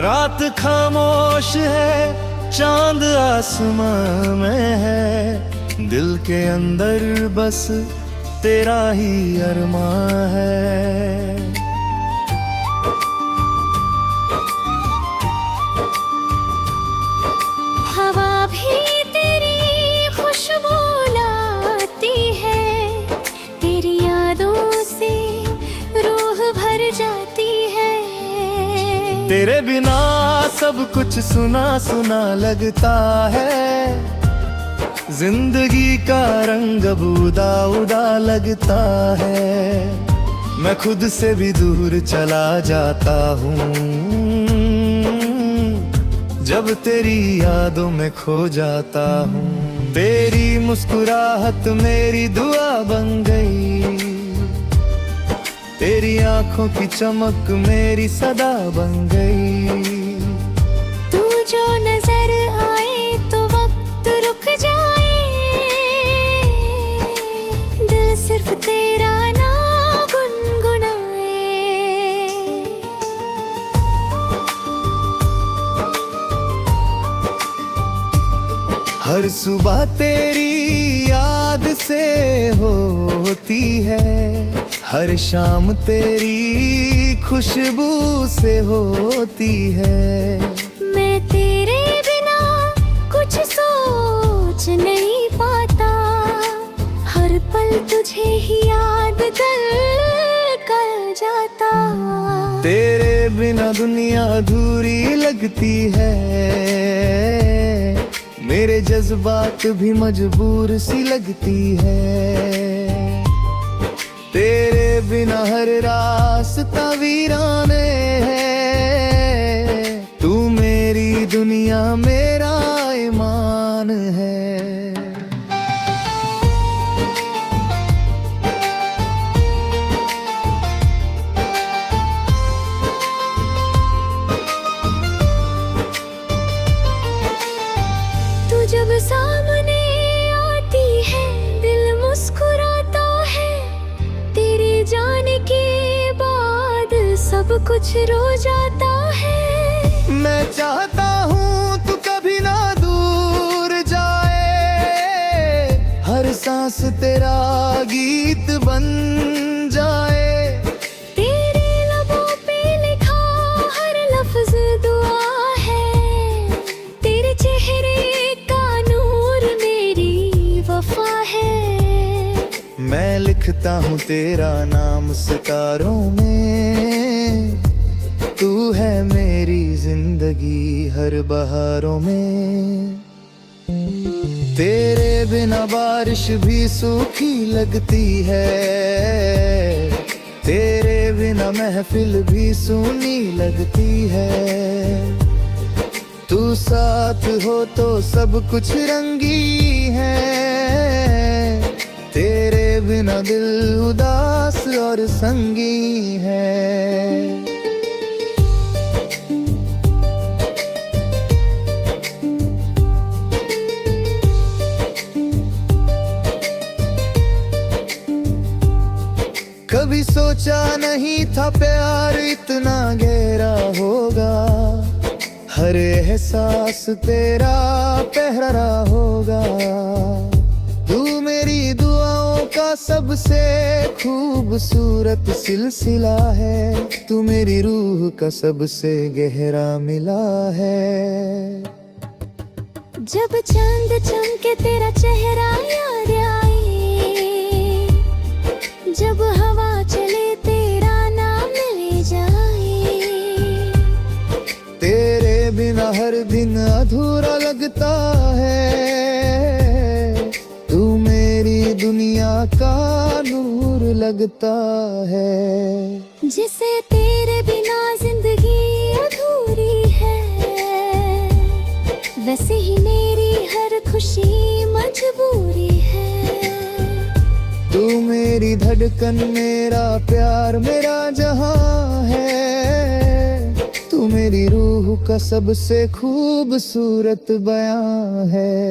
रात खामोश है, चांद आसमां में है, दिल के अंदर बस तेरा ही अरमां है। हवा भी तेरी खुशबू लाती है, तेरी यादों से रूह भर जाती है। तेरे बिना सब कुछ सुना सुना लगता है, जिंदगी का रंग अब उदा उदा लगता है। मैं खुद से भी दूर चला जाता हूँ, जब तेरी यादों में खो जाता हूँ। तेरी मुस्कुराहट मेरी दुआ बन गई, तेरी आंखों की चमक मेरी सदा बन गई। तू जो नजर आए तो वक्त रुक जाए, दिल सिर्फ तेरा नाम गुनगुनाए। हर सुबह तेरी याद से होती है, हर शाम तेरी खुशबू से होती है। मैं तेरे बिना कुछ सोच नहीं पाता, हर पल तुझे ही याद कर जाता। तेरे बिना दुनिया अधूरी लगती है, मेरे जज्बात भी मजबूर सी लगती है। तेरे बिना हर रास्ता वीराने है, तू मेरी दुनिया मेरा ईमान है। तू जब सामने आती है दिल मुस्कुराता है, तेरे जाने के बाद सब कुछ रो जाता है। मैं चाहता हूँ तू कभी ना दूर जाए, हर सांस तेरा गीत बन जाए। तेरे लबों पे लिखा हर लफ्ज दुआ है, तेरे चेहरे का नूर मेरी वफा है। मैं लिखता हूँ तेरा नाम सितारों में, तू है मेरी जिंदगी हर बहारों में। तेरे बिना बारिश भी सूखी लगती है, तेरे बिना महफिल भी सुनी लगती है। तू साथ हो तो सब कुछ रंगी है, तेरे बिना दिल उदास और संगी है। कभी सोचा नहीं था प्यार इतना गहरा होगा, हर एहसास तेरा पहरा होगा। तू मेरी दुआओं का सबसे खूबसूरत सिलसिला है, तू मेरी रूह का सबसे गहरा मिला है। जब चांद चमके तेरा चेहरा याद आए, जब हवा चले तेरा नाम ले जाए। तेरे बिना हर दिन अधूरा लगता है, तू मेरी दुनिया का नूर लगता है। जिसे तेरे बिना जिंदगी अधूरी है, वैसे ही मेरी हर खुशी मजबूरी है। तू मेरी धड़कन मेरा प्यार मेरा जहां है, तू मेरी रूह का सबसे खूबसूरत बयां है।